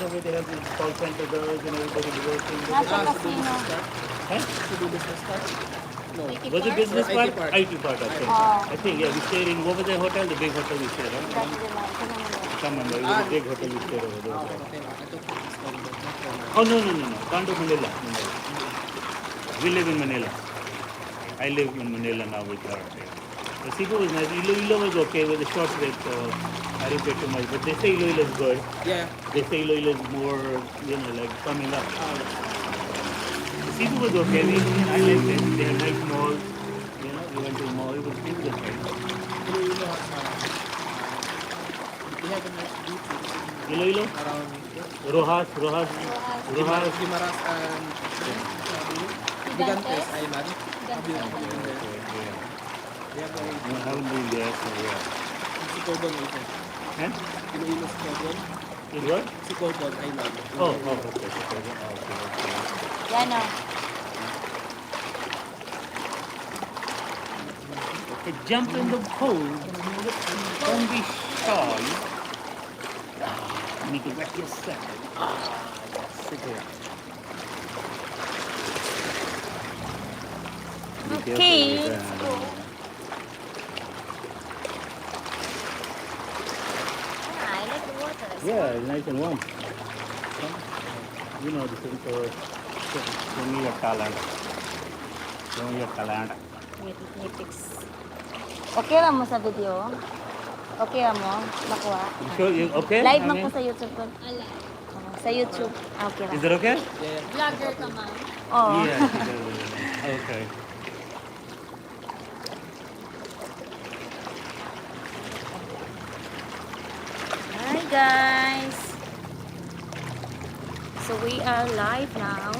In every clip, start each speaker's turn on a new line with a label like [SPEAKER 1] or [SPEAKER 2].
[SPEAKER 1] where they have these call center girls and everybody working.
[SPEAKER 2] Nasa casino.
[SPEAKER 1] Huh?
[SPEAKER 3] Cebu Business Park? No.
[SPEAKER 1] Was it business
[SPEAKER 3] Or
[SPEAKER 1] park?
[SPEAKER 3] IT park.
[SPEAKER 1] IT park, I think.
[SPEAKER 2] Oh.
[SPEAKER 1] I think, yeah, we stayed in, what was the hotel? The big hotel we stayed at?
[SPEAKER 2] Dati din lang. Kasi naman.
[SPEAKER 1] I can't remember. It was a big hotel we stayed over there.
[SPEAKER 3] Okay, okay. I thought it was condo, not condo.
[SPEAKER 1] Oh, no. Condo Manila. Manila. We live in Manila. I live in Manila now with her. The Cebu was nice. Iloilo was okay with the short trip, so I didn't pay too much. But they say Iloilo is good.
[SPEAKER 3] Yeah.
[SPEAKER 1] They say Iloilo is more, like coming up. The Cebu was okay. I liked it. They had nice malls. We went to a mall. It was right.
[SPEAKER 3] Iloilo has we have a nice beach
[SPEAKER 1] Iloilo?
[SPEAKER 3] around
[SPEAKER 1] Rojas.
[SPEAKER 3] Guimaras and Gigantes Island. Have you been there? We have a
[SPEAKER 1] I haven't been there, so yeah.
[SPEAKER 3] Sicobon also.
[SPEAKER 1] Huh?
[SPEAKER 3] Iloilo Sicobon.
[SPEAKER 1] In what?
[SPEAKER 3] Sicobon Island.
[SPEAKER 1] Okay.
[SPEAKER 2] Yan o.
[SPEAKER 1] Okay, jump in the pool. Don't be shy. You need to wet yourself. Sit here. Be
[SPEAKER 2] Okay,
[SPEAKER 1] careful with
[SPEAKER 2] let's
[SPEAKER 1] that.
[SPEAKER 2] go. I like the water.
[SPEAKER 1] Yeah, it's nice and warm. This is for show me your talent. Show me your talent.
[SPEAKER 2] Nitics. Okay lang mo sa video? Okay lang mo? Nakuha?
[SPEAKER 1] Okay?
[SPEAKER 2] Live man ko sa YouTube ko. Sa YouTube. Okay lang.
[SPEAKER 1] Is that okay?
[SPEAKER 3] Yeah.
[SPEAKER 2] Vlogger ka man. Oo.
[SPEAKER 1] Yeah. Okay.
[SPEAKER 2] Hi guys. So we are live now.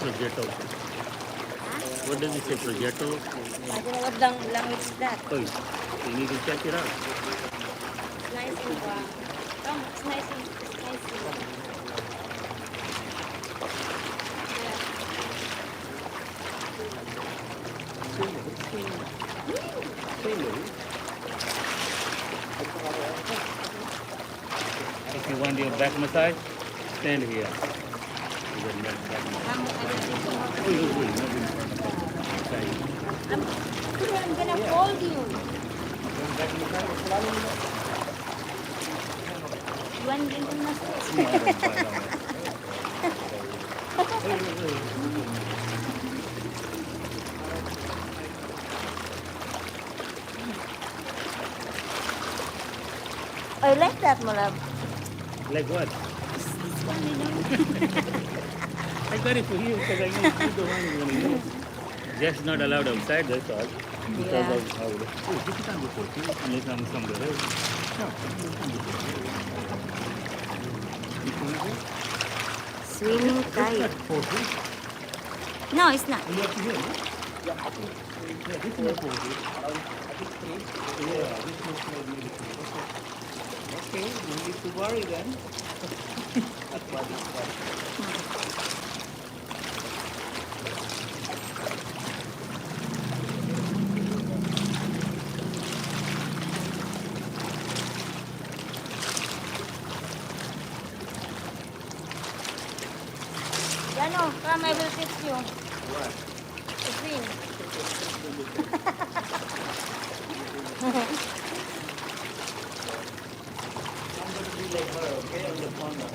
[SPEAKER 1] Progetto. What does it say, progetto?
[SPEAKER 2] I don't know what language is that.
[SPEAKER 1] Oh, you need to check it out.
[SPEAKER 2] It's nice and warm. It's nice and spicy.
[SPEAKER 1] If you want your back massage, stand here.
[SPEAKER 2] I'm gonna hold you. One little massage. I like that, my love.
[SPEAKER 1] Like what?
[SPEAKER 2] This one, you know.
[SPEAKER 1] I got it for you because I know you're the one who's going to use. Just not allowed outside, that's all. Because
[SPEAKER 2] Yeah.
[SPEAKER 1] of how it is. Oh, this is not before too, unless I'm somewhere else. No, this can't be
[SPEAKER 2] Swimming
[SPEAKER 1] It's
[SPEAKER 2] kite.
[SPEAKER 1] not 4 feet.
[SPEAKER 2] No, it's not.
[SPEAKER 1] You have to hear, no? Yeah, this is not 4 feet. Yeah, this looks like maybe 3. Okay, no need to worry then. That's why this is
[SPEAKER 2] Jano, come, I will teach you.
[SPEAKER 1] What?
[SPEAKER 2] To swim.
[SPEAKER 1] I'm going to be like her, okay, on the corner.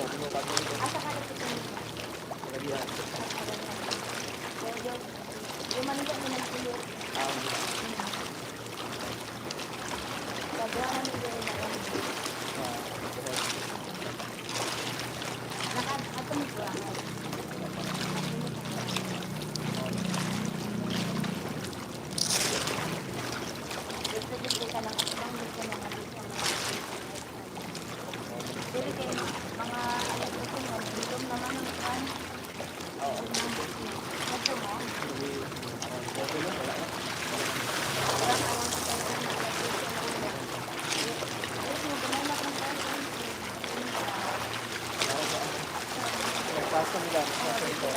[SPEAKER 2] Asa ka dito sa medyo, yung Manila mo nagpulo. Sobrang nito rin ako. Ato mo ba? Gusto ka lang gusto na mabisa. Dili kay mga alas ko mo, bilom naman ang kan. Ito mo.
[SPEAKER 1] Pasta nila. Pasta ito.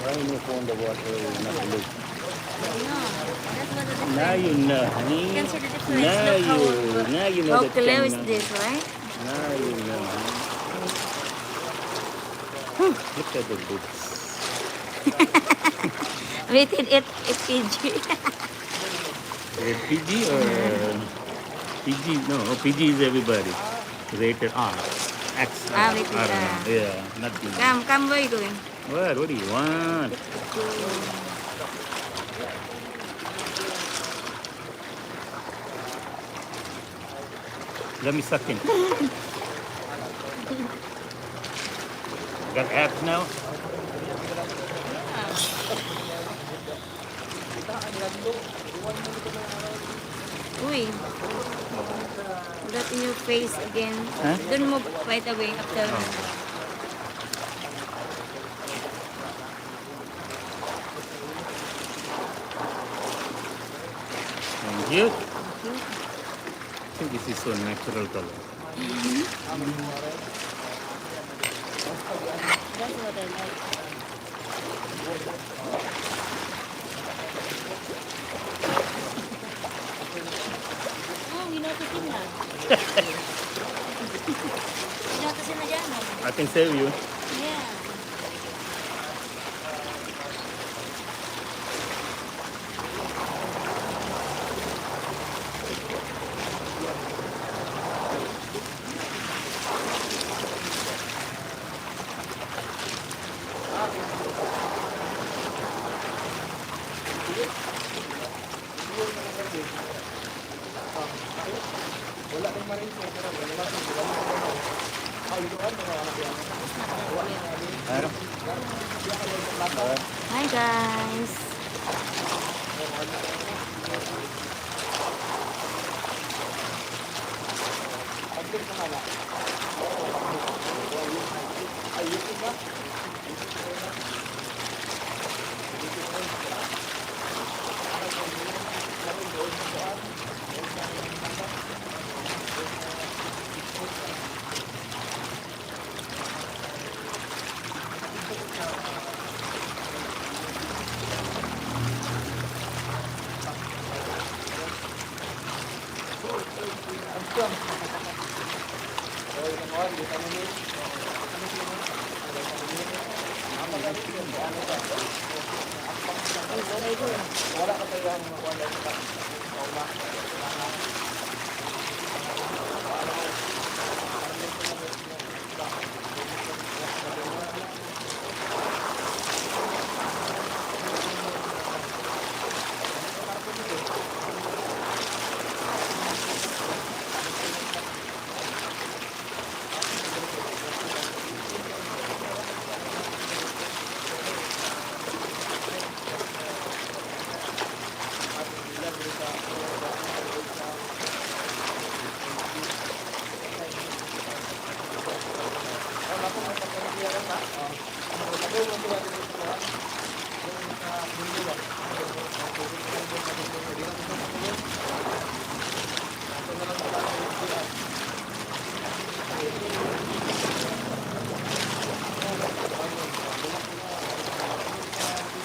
[SPEAKER 3] Why you found the water not blue?
[SPEAKER 2] No, that's what it is.
[SPEAKER 3] Now you know, honey.
[SPEAKER 2] You can see the difference.
[SPEAKER 3] Now you know
[SPEAKER 2] How
[SPEAKER 3] that
[SPEAKER 2] clear is
[SPEAKER 3] time,
[SPEAKER 2] this, right?
[SPEAKER 3] Now you know. Honey. Look at the boots.
[SPEAKER 2] Rated it PG.
[SPEAKER 3] PG or PG? No, PG is everybody. Rated R. X.
[SPEAKER 2] Rated
[SPEAKER 3] I don't
[SPEAKER 2] R.
[SPEAKER 3] know. Yeah, not PG.
[SPEAKER 2] Come, where are you going?
[SPEAKER 3] What do you want? Let me suck in. Got abs now?
[SPEAKER 2] Uy. That in your face again.
[SPEAKER 3] Huh?
[SPEAKER 2] Don't move right away after.
[SPEAKER 3] Thank you. I think this is so natural color.
[SPEAKER 2] That's what I like. Oh, ginatasin na. Ginatasin na dyan.
[SPEAKER 3] I can save you.
[SPEAKER 2] Yeah.
[SPEAKER 1] Wala kang marin sa pero wala kang
[SPEAKER 2] Hi guys.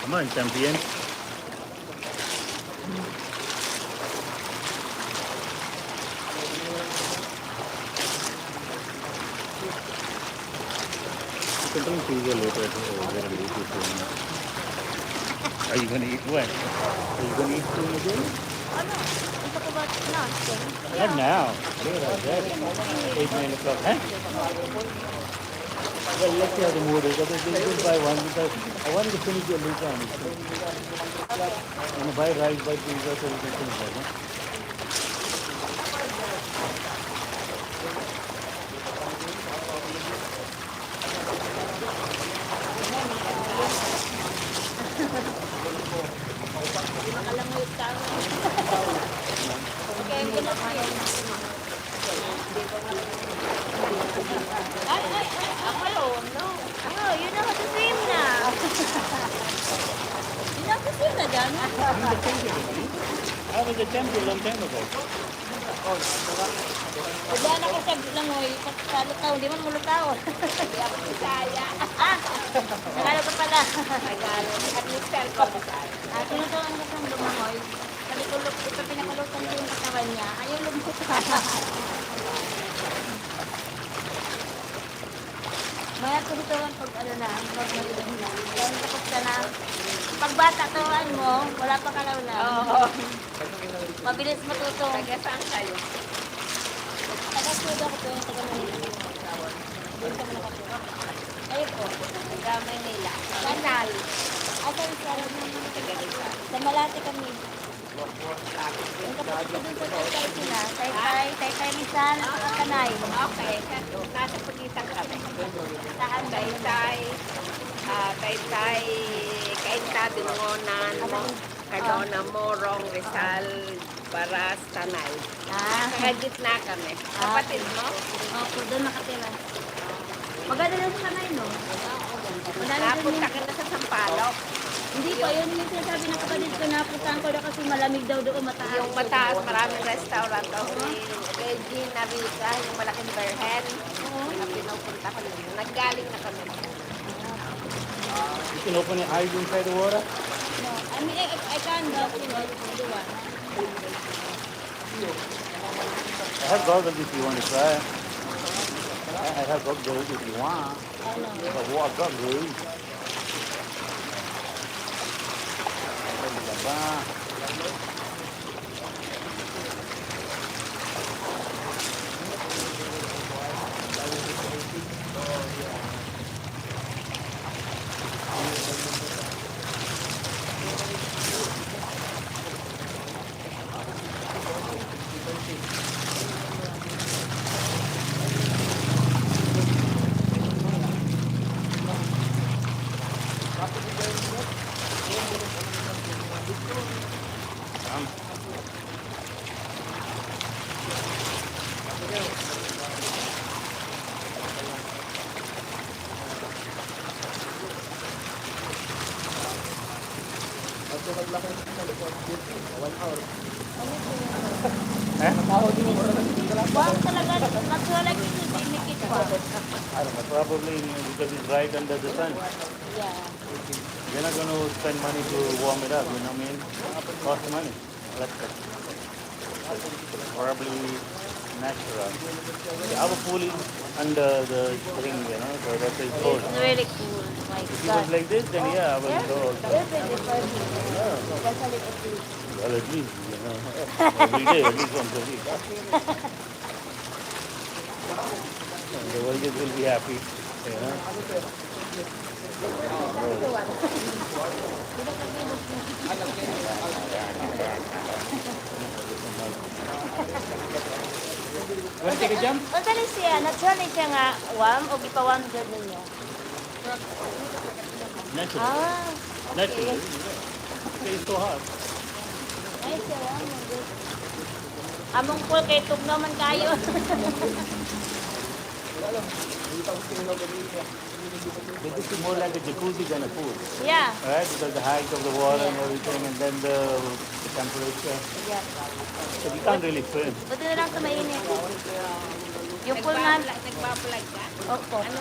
[SPEAKER 3] Come on, champion. You can bring pizza later over there and eat it soon. Are you gonna eat what? Are you gonna eat soon again?
[SPEAKER 2] Ano? Ito ko ba na?
[SPEAKER 3] Not now. Later, right? 8, 9 o'clock, huh? Well, let's see how the mood is. Otherwise, we'll just buy one because I wanted to finish your later on. I'm gonna buy rice, buy pizza so we can finish that, huh?
[SPEAKER 2] Makalangoy ka. Okay, ang gulap ko yun. Ay, ako, no. Oh, you know how to swim na. You know how to swim na dyan?
[SPEAKER 3] I was a champion long time ago.
[SPEAKER 2] Wala na ko siya langoy. Sa lutaw, di man mo lutaw. Hindi ako Bisaya. Ah, Tagalog ka pala. Tagalog. At least ko Bisaya. Tinuturuan ko siyang lumangoy. Kalikulog, ito pinakalutan ko yung katawan niya. Ayaw lumutan. Maya turuturan pag ano na, pag malilim na. Kaya tapos ka na. Pag bata turuan mo, wala pa kalaw na. Oo. Mabilis matuto. Taga saan kayo? Taga-sudo ako po yung taga-Manila. Doon kami nakaturo. Kayo po? Taga-Manila. Kanal. Asa Rizal? Sa Malate kami. Yung kapatid ko dun sa Taytay sila. Taytay Rizal, at saka Kanay.
[SPEAKER 4] Okay, nasa pagitan kami.
[SPEAKER 2] Saan ba yun?
[SPEAKER 4] Taytay, Kainta, Binungonan, Cardona, Morong, Rizal, Baras, Tanay. Kaya gitna kami. Kapatid mo?
[SPEAKER 2] Opo, doon nakatira. Maganda lang sa Kanay, no? Madami din
[SPEAKER 4] Napunta ka na sa Sampaloc.
[SPEAKER 2] Hindi po, yun yung sinasabi ng kapatid ko, napuntahan ko daw kasi malamig daw doon, mataas.
[SPEAKER 4] Yung mataas, maraming restaurant. Kay Gina Rica, yung malaking Berhen. Na pinupunta ko nila. Naggaling na kami.
[SPEAKER 3] You can open your eyes inside the water.
[SPEAKER 2] No, I mean, I can go to the one.
[SPEAKER 3] I have goggles if you want to try. I have goggles if you want. But what goggles?
[SPEAKER 2] Wow, talaga, nagwala dito, dinikit pa.
[SPEAKER 3] I don't know, probably because it's right under the sun.
[SPEAKER 2] Yeah.
[SPEAKER 3] They're not going to spend money to warm it up, you know what I mean? Cost money. That's it. Probably natural. Our pool is under the thing, you know, so that is cold.
[SPEAKER 2] It's really cool. My
[SPEAKER 3] If it
[SPEAKER 2] God.
[SPEAKER 3] was like this, then yeah, I will go also.
[SPEAKER 2] Every department. Especially at least.
[SPEAKER 3] Well, at least, you know, every day, at least once a week. And the world will be happy, you know.
[SPEAKER 1] You want to take a jump?
[SPEAKER 2] O dali siya, naturally siya nga warm o gipa-warm dyan ninyo?
[SPEAKER 3] Natural.
[SPEAKER 2] Ah,
[SPEAKER 3] Natural.
[SPEAKER 2] okay.
[SPEAKER 3] It's so hot.
[SPEAKER 2] Ay, siya warm. Among pool kay tugnaw man kayo.
[SPEAKER 3] But this is more like a jacuzzi than a pool,
[SPEAKER 2] Yeah.
[SPEAKER 3] right? Because the height of the water and everything, and then the temperature.
[SPEAKER 2] Yeah.
[SPEAKER 3] So you can't really swim.
[SPEAKER 2] Buti na lang sa mainit. Yung pool nga,
[SPEAKER 4] Nagbablog ka?
[SPEAKER 2] opo.
[SPEAKER 4] Ano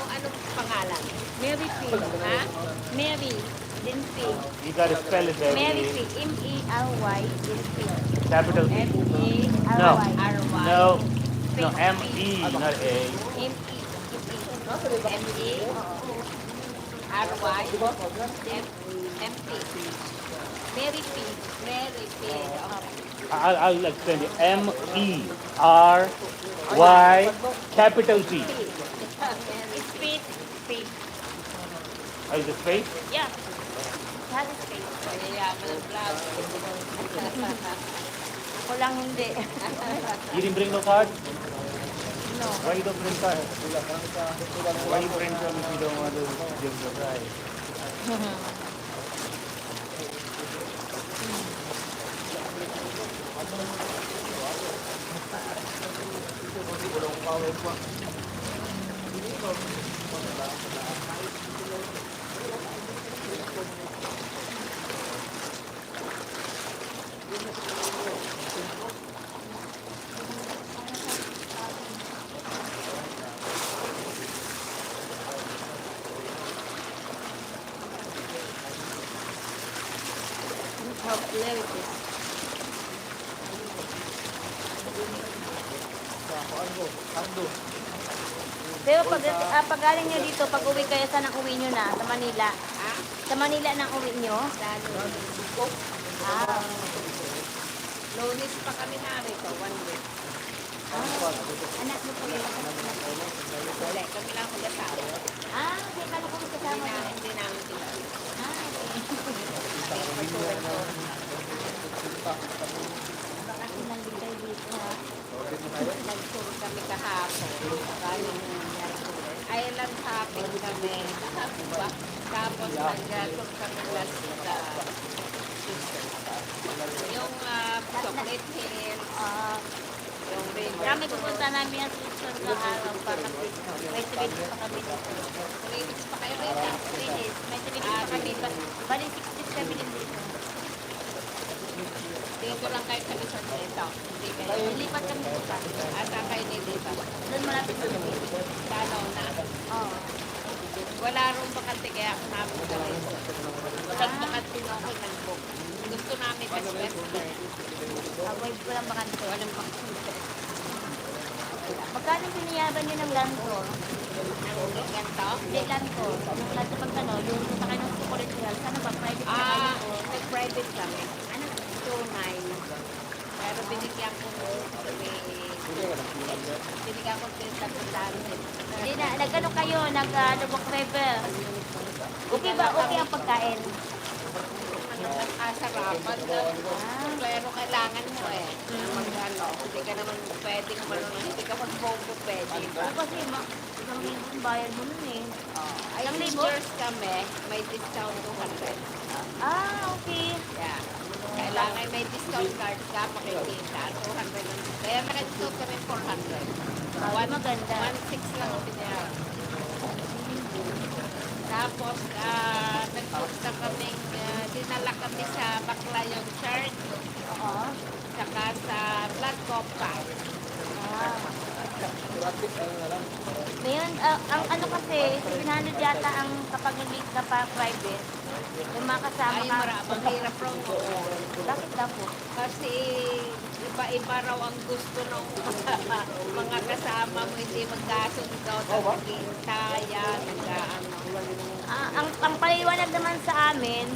[SPEAKER 4] pangalan? Mary P. Ha?
[SPEAKER 2] Mary, din P.
[SPEAKER 3] You gotta spell it there.
[SPEAKER 2] Mary P. M-E-R-Y, din P.
[SPEAKER 3] Capital P. No.
[SPEAKER 2] M-E-R-Y.
[SPEAKER 4] R-Y.
[SPEAKER 3] No. No, M-E, not A.
[SPEAKER 4] M-E. M-E. R-Y. M-P. Mary P. Mary P. Okay.
[SPEAKER 3] I'll explain it. M-E-R-Y, capital P.
[SPEAKER 2] It's P. P.
[SPEAKER 3] Oh, is it space?
[SPEAKER 2] Yeah. It has a space.
[SPEAKER 4] Mayayaman ang vlog.
[SPEAKER 2] Ako lang hindi.
[SPEAKER 3] You didn't bring no card?
[SPEAKER 2] No.
[SPEAKER 3] Why you don't bring card? Why you bring some if you don't want to give the prize?
[SPEAKER 2] How clear it is. Pero pag galing nyo dito, pag uwi kayo, saan ang uwi nyo na? Sa Manila?
[SPEAKER 4] Ha?
[SPEAKER 2] Sa Manila nang uwi nyo?
[SPEAKER 4] Lalo.
[SPEAKER 2] Ah.
[SPEAKER 4] Lunes pa kami narito. 1 week.
[SPEAKER 2] Anak mo po yun.
[SPEAKER 4] Wala. Kami lang mag-asawa.
[SPEAKER 2] Ah, hindi ka na kung kasama nyo.
[SPEAKER 4] Hindi namin kilala.
[SPEAKER 2] Ah, okay. Baka silang din kayo dito, ha?
[SPEAKER 4] Nag-tour kami kahapon. Kaya island hopping kami. Diba? Tapos nag-tour kami last yung Chocolate Hill,
[SPEAKER 2] Ah,
[SPEAKER 4] yung river.
[SPEAKER 2] kami pupunta namin ang susunod na araw para may 3 days pa kami dito.
[SPEAKER 4] 3 weeks pa kayo rin.
[SPEAKER 2] 3 days. May 3 days pa kami. Bali 6 days kami din dito.
[SPEAKER 4] Dito lang kayo sa resort nito. Hindi kayo.
[SPEAKER 2] Nilipat kami dito.
[SPEAKER 4] Asa kayo nilipat?
[SPEAKER 2] Doon malapit sa City.
[SPEAKER 4] Dalaw na.
[SPEAKER 2] Oo.
[SPEAKER 4] Wala rong bakante kaya ako namin sa resort. Walang bakante na ako nag-book. Gusto namin Western.
[SPEAKER 2] Avoid ko lang bakante.
[SPEAKER 4] Walang bakante.
[SPEAKER 2] Magkano biniyaban nyo ng land ko?
[SPEAKER 4] Ang ganito?
[SPEAKER 2] Hindi, land ko. Yung land ko pag ano, yung sa kayo ng Chocolate Hills, ano ba? Private na kayo ko?
[SPEAKER 4] Nag-private kami. Ano? 2.9. Pero binigyan ko binigyan ko 10,000.
[SPEAKER 2] Hindi na, nag-ano kayo, nag-Lubok River. Okay ba? Okay ang pagkain?
[SPEAKER 4] Sarapan pero kailangan mo mag-ano, hindi ka naman pwedeng marunong, hindi ka mag-bongo pwede.
[SPEAKER 2] Oo, kasi isang libo ang bayad mo nun eh.
[SPEAKER 4] Ay,
[SPEAKER 2] Isang libo?
[SPEAKER 4] teachers kami, may discount 200.
[SPEAKER 2] Ah, okay.
[SPEAKER 4] Yeah. Kailangan may discount card ka, makikita. 200 lang. Kaya nag-discount kami 400.
[SPEAKER 2] Ah, maganda.
[SPEAKER 4] 1.6 lang ang binayaran. Tapos, nagpunta kaming, dinala kami sa Baclayon Church,
[SPEAKER 2] Oo.
[SPEAKER 4] saka sa Blood Compact.
[SPEAKER 2] Ah. Ngayon, ang ano kasi, 700 yata ang kapag hindi ka pa private, yung mga kasama
[SPEAKER 4] Ay,
[SPEAKER 2] ka.
[SPEAKER 4] marabang hirap ron.
[SPEAKER 2] Bakit daw po?
[SPEAKER 4] Kasi, Iba-iba raw ang gusto ng mga kasama mo, hindi magkasundo, tapos nag-iintayan, nag-ano.
[SPEAKER 2] Ang paliwanag naman sa amin,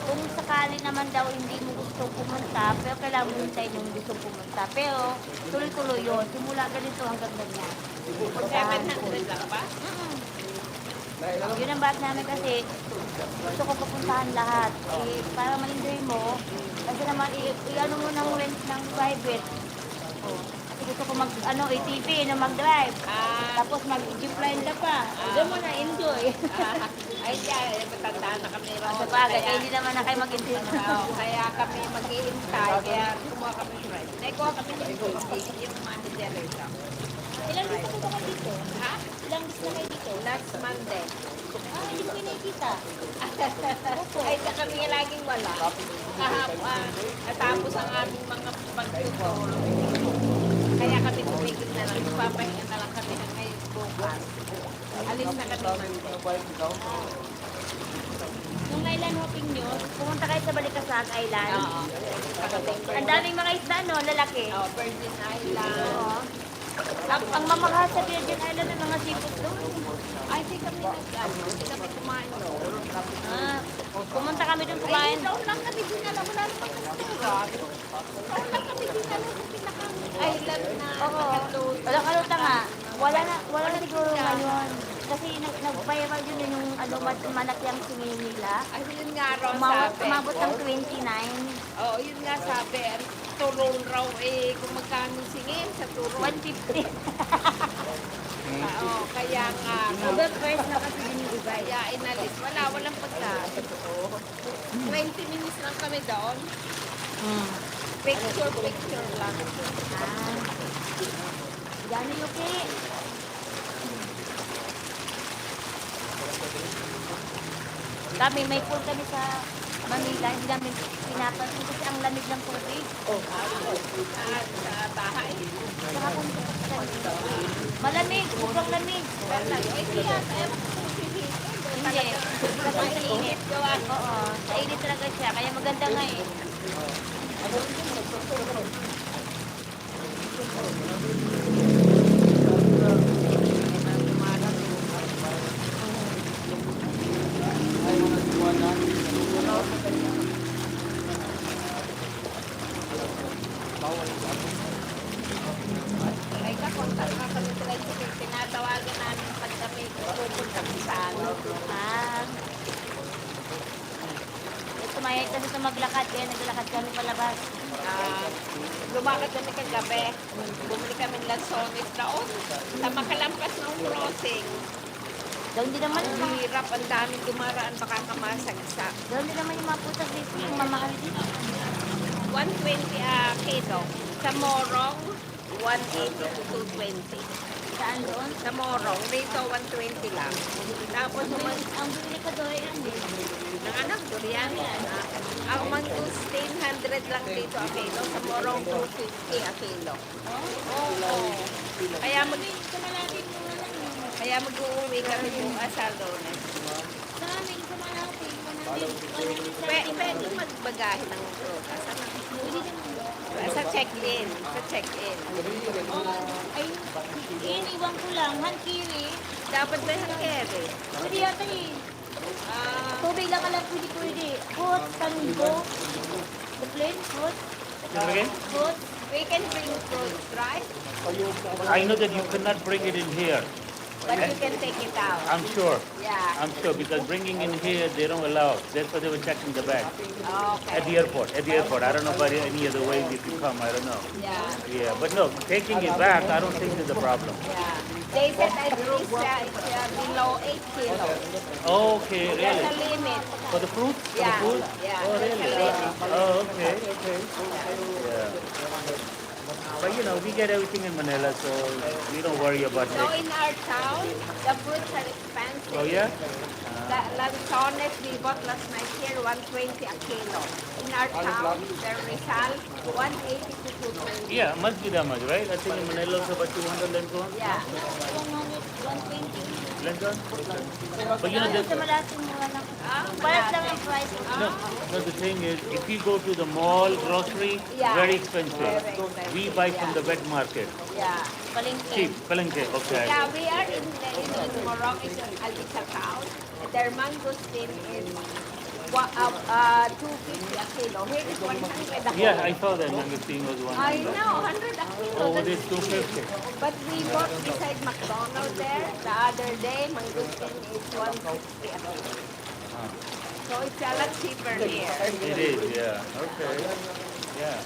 [SPEAKER 2] kung sakali naman daw hindi mo gusto pumunta, pero kailangan mo hintayin yung gusto pumunta. Pero tuloy-tuloy yun, simula ganito hanggang ganyan.
[SPEAKER 4] 700 lang ba?
[SPEAKER 2] Yun ang ba't namin kasi gusto ko papuntahan lahat. Para ma-enjoy mo, kasi naman i-ano mo ng rent ng private. Kasi gusto ko ATV, mag-drive. Tapos mag-jeep line ka pa. Doon mo na enjoy.
[SPEAKER 4] Ay, matanda na kami raw.
[SPEAKER 2] Sa bagay, hindi naman na kayo mag-enjoy.
[SPEAKER 4] Kaya kami mag-iintay, kaya kumuha kami friend. Naikuha kami ng yung manager ito.
[SPEAKER 2] Ilang gusto ko ba kayo dito?
[SPEAKER 4] Ha?
[SPEAKER 2] Ilang gusto kayo dito?
[SPEAKER 4] Last Monday.
[SPEAKER 2] Hindi ko nakikita.
[SPEAKER 4] Ay, sa kami laging wala. Natapos ang aming mga pagtuturo. Kaya kami tumigil na lang. Papahinga na lang kami ng ngayon bukas. Alis na kami Monday.
[SPEAKER 2] Nung island hopping nyo, pumunta kayo sa Balikasag Island.
[SPEAKER 4] Oo.
[SPEAKER 2] Ang daming mga isda, no? Lalaki.
[SPEAKER 4] Virgin Island.
[SPEAKER 2] Oo. Ang mamahal sa Virgin Island ng mga seafood doon.
[SPEAKER 4] Ay, di kami hindi kami kumain doon.
[SPEAKER 2] Pumunta kami doon kumain.
[SPEAKER 4] Doon lang kami dinala. Wala naman restaurant. Doon lang kami dinala sa pinaka-island na nakaluto.
[SPEAKER 2] Wala kaluta nga. Wala na siguro ngayon. Kasi nag-viral yun yung malaki ang singin nila.
[SPEAKER 4] Ay, yun nga raw sabi.
[SPEAKER 2] Umabot ng 29.
[SPEAKER 4] Oo, yun nga sabi. Turong raw kung magkano singin sa turong.
[SPEAKER 2] 150.
[SPEAKER 4] Oo, kaya nga.
[SPEAKER 2] Overpriced na kasi din yung iba.
[SPEAKER 4] Kaya inalis. Walang pagkain. 20 minutes lang kami doon. Picture lang.
[SPEAKER 2] Gano'n yung okay. Kami, may pool kami sa Manila. Hindi namin pinapansin kasi ang lamig ng tubig.
[SPEAKER 4] Sa bahay.
[SPEAKER 2] Saka kung malamig, sobrang lamig.
[SPEAKER 4] Hindi yata. Ewan ko kung sihit.
[SPEAKER 2] Hindi. Kasi sa init. Oo, sa init talaga siya. Kaya maganda nga eh.
[SPEAKER 4] Ay, kakontak na kami sila. Tinatawagan namin pag kami pupunta sa ano.
[SPEAKER 2] Tumayay kasi sa maglakad. Kaya naglalakad kami palabas.
[SPEAKER 4] Lumakad kami kagabi. Bumili kami ng lansones doon. Sa makalampas ng crossing.
[SPEAKER 2] Doon din naman
[SPEAKER 4] Ang hirap, ang daming dumaraan, baka kamasagsa.
[SPEAKER 2] doon din naman yung mga putas dito. Yung mamahal dito.
[SPEAKER 4] 120 kilo. Sa Morong, 180 to 220.
[SPEAKER 2] Saan doon?
[SPEAKER 4] Sa Morong, dito 120 lang. Tapos
[SPEAKER 2] Ang bibili ko doon ay ano eh.
[SPEAKER 4] ng anak, durian. Ang mangustin, 100 lang dito a kilo. Sa Morong, 250 a kilo. Oo. Kaya
[SPEAKER 2] Sa malapit mo na lang eh.
[SPEAKER 4] kaya mag-uwi kami bukas sa Lunes.
[SPEAKER 2] Sa amin, sa malapit.
[SPEAKER 4] Pwede magbagahe ng prutas. Sa check-in. Sa check-in.
[SPEAKER 2] Ay, iniwan ko lang. Hankiri.
[SPEAKER 4] Dapat may hangkere.
[SPEAKER 2] Pwede yata eh. Tubig lang alam, pwede. Fruit, tango. The plain fruit.
[SPEAKER 3] Again?
[SPEAKER 2] Fruit.
[SPEAKER 4] We can bring fruits, right?
[SPEAKER 3] I know that you cannot bring it in here.
[SPEAKER 4] But you can take it out.
[SPEAKER 3] I'm sure.
[SPEAKER 4] Yeah.
[SPEAKER 3] I'm sure because bringing in here they don't allow. That's why they were checking the bag
[SPEAKER 4] Okay.
[SPEAKER 3] at the airport. At the airport, I don't know about any other ways if you come. I don't know.
[SPEAKER 4] Yeah.
[SPEAKER 3] Yeah, but no, taking it back, I don't think there's a problem.
[SPEAKER 4] Yeah. They said at least it's below 8 kilos.
[SPEAKER 3] Okay,
[SPEAKER 4] That's a
[SPEAKER 3] really?
[SPEAKER 4] limit.
[SPEAKER 3] For the fruit? For the
[SPEAKER 4] Yeah.
[SPEAKER 3] food?
[SPEAKER 4] Yeah.
[SPEAKER 3] Oh,
[SPEAKER 4] That's
[SPEAKER 3] really?
[SPEAKER 4] a limit.
[SPEAKER 3] Oh, okay, okay. Yeah. But you know, we get everything in Manila, so we don't worry about
[SPEAKER 4] So
[SPEAKER 3] it.
[SPEAKER 4] in our town, the fruits are expensive.
[SPEAKER 3] Oh yeah?
[SPEAKER 4] The lanzones we bought last night here, 120 a kilo. In our town, the Rizal, 180 to 220.
[SPEAKER 3] Yeah, must be that much, right? I think in Manila it's about 200 and so on.
[SPEAKER 4] Yeah.
[SPEAKER 2] 100, 120.
[SPEAKER 3] blend on? But you know,
[SPEAKER 2] Sa malating mura lang. Pares lang ang price.
[SPEAKER 3] no, no, the thing is, if you go to the mall, grocery,
[SPEAKER 4] Yeah.
[SPEAKER 3] very expensive.
[SPEAKER 4] Very expensive,
[SPEAKER 3] We buy from
[SPEAKER 4] yeah.
[SPEAKER 3] the wet market.
[SPEAKER 4] Yeah.
[SPEAKER 2] Palengke.
[SPEAKER 3] Cheap, palengke, okay.
[SPEAKER 4] Yeah, we are in Morocco, is an Alisa town. Their mangosteen is 250 a kilo. Here is 100 a kilo.
[SPEAKER 3] Yeah, I saw that mangosteen was one.
[SPEAKER 4] I know, 100 a kilo.
[SPEAKER 3] Oh,
[SPEAKER 4] That's
[SPEAKER 3] this 250.
[SPEAKER 4] But we bought beside McDonald's there the other day. Mangosteen is 160 a kilo.
[SPEAKER 3] Ah.
[SPEAKER 4] So it's a lot cheaper here.
[SPEAKER 3] It is, yeah. Okay. Yeah.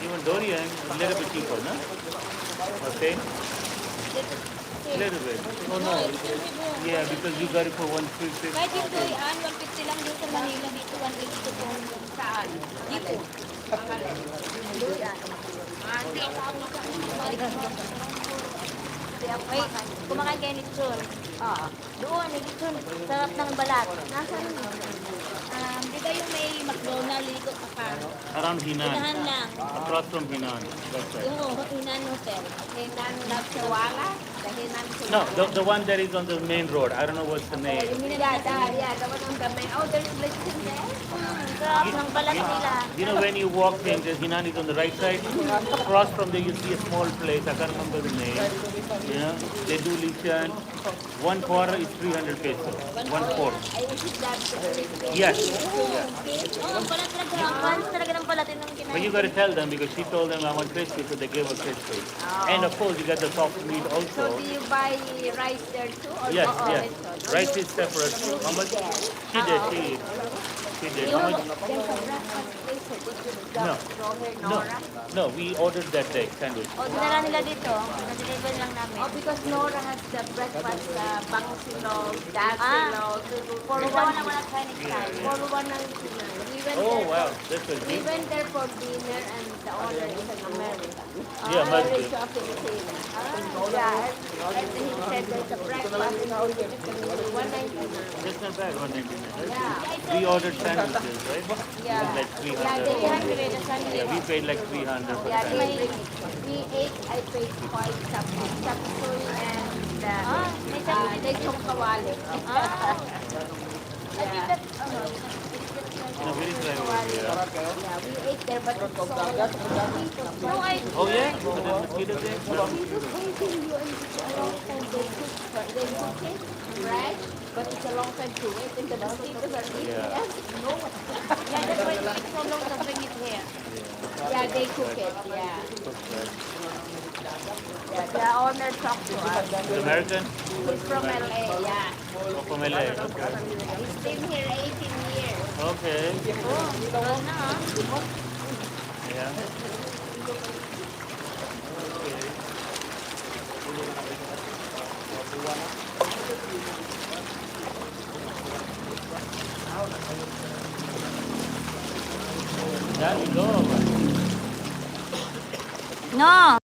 [SPEAKER 3] Even durian, a little bit cheaper, no? Okay. A little bit. Oh no. Yeah, because you got it for 150.
[SPEAKER 2] Kahit yung doyan, 150 lang dito sa Manila, dito 180 to 200.
[SPEAKER 4] Saan?
[SPEAKER 2] Dito.
[SPEAKER 4] Duyan.
[SPEAKER 2] Ay, kumakain kayo ni Chun. Doon, ni Chun. Sarap ng balat. Nasaan yun? Di ba yung may McDonald's, likod pa ka?
[SPEAKER 3] Around Hinan.
[SPEAKER 2] Inahan lang.
[SPEAKER 3] Across from Hinan. That's right.
[SPEAKER 2] Yung Hinan Hotel.
[SPEAKER 4] Hinan na Siwala. The Hinan
[SPEAKER 3] No,
[SPEAKER 4] Siwala.
[SPEAKER 3] the one that is on the main road. I don't know what's the name.
[SPEAKER 4] Yeah, the one on the main. Oh, there's blessing there.
[SPEAKER 2] Sarap ng balat nila.
[SPEAKER 3] You know when you walk in, the Hinan is on the right side. Across from there, you see a small place. I can't remember the name. You know, they do lishan. 1 quarter is 300 pesos. 1/4.
[SPEAKER 4] I think that's
[SPEAKER 3] Yes.
[SPEAKER 2] Oo, balat talaga. Ang fans talaga ng balat yung
[SPEAKER 3] But
[SPEAKER 2] kinain.
[SPEAKER 3] you got to tell them because she told them I want crispy, so they gave her crispy. And of course, you got the soft meat
[SPEAKER 4] So
[SPEAKER 3] also.
[SPEAKER 4] do you buy rice there too? Or
[SPEAKER 3] Yes,
[SPEAKER 4] oh,
[SPEAKER 3] yes.
[SPEAKER 4] it's-
[SPEAKER 3] Rice is separate. How much? She did. She did. How much?
[SPEAKER 4] There's a breakfast place. So did you go
[SPEAKER 3] No.
[SPEAKER 4] here,
[SPEAKER 3] No,
[SPEAKER 4] Nora?
[SPEAKER 3] no. We ordered that day sandwich.
[SPEAKER 2] O, dinala nila dito. Na-deliver lang namin.
[SPEAKER 4] Oh, because Nora has the breakfast, bangsilog,
[SPEAKER 2] Ah.
[SPEAKER 4] dasilog, for
[SPEAKER 2] Ito
[SPEAKER 4] one,
[SPEAKER 2] na wala Chinese style.
[SPEAKER 4] for 199. We went
[SPEAKER 3] Oh
[SPEAKER 4] there.
[SPEAKER 3] wow, that's a
[SPEAKER 4] We
[SPEAKER 3] deal.
[SPEAKER 4] went there for dinner and the owner is an American.
[SPEAKER 3] Yeah, must be.
[SPEAKER 4] Married to a Filipino. Yeah, and he said there's a breakfast in all the chicken, 199.
[SPEAKER 3] That's not bad. 199.
[SPEAKER 4] Yeah.
[SPEAKER 3] We ordered sandwiches, right?
[SPEAKER 4] Yeah.
[SPEAKER 3] Like
[SPEAKER 4] Yeah,
[SPEAKER 3] 300.
[SPEAKER 4] they had
[SPEAKER 3] Yeah, we paid like 300 for
[SPEAKER 4] Yeah,
[SPEAKER 3] sandwich.
[SPEAKER 4] we ate, I paid quite something. Chapsuy and
[SPEAKER 2] may sabi.
[SPEAKER 4] lechong kawali.
[SPEAKER 2] I think that,
[SPEAKER 3] You know, very dry over here.
[SPEAKER 4] Yeah, we ate there, but it's so
[SPEAKER 2] no, I,
[SPEAKER 3] Oh yeah? So the mosquito thing? No.
[SPEAKER 4] Jesus hating you and it's a long time they cook it fresh, but it's a long time to wait and the mosquitoes are eating
[SPEAKER 3] Yeah.
[SPEAKER 4] it. No.
[SPEAKER 2] yeah, that's why it takes so long to bring it here.
[SPEAKER 4] Yeah, they cook it, yeah. Yeah, the owner talked to us.
[SPEAKER 3] The American?
[SPEAKER 4] He's from LA, yeah.
[SPEAKER 3] Oh, from LA. Okay.
[SPEAKER 4] He's been here 18 years.
[SPEAKER 3] Okay.
[SPEAKER 2] Oh, tagal na ha.
[SPEAKER 3] Yeah. There you go.
[SPEAKER 2] No.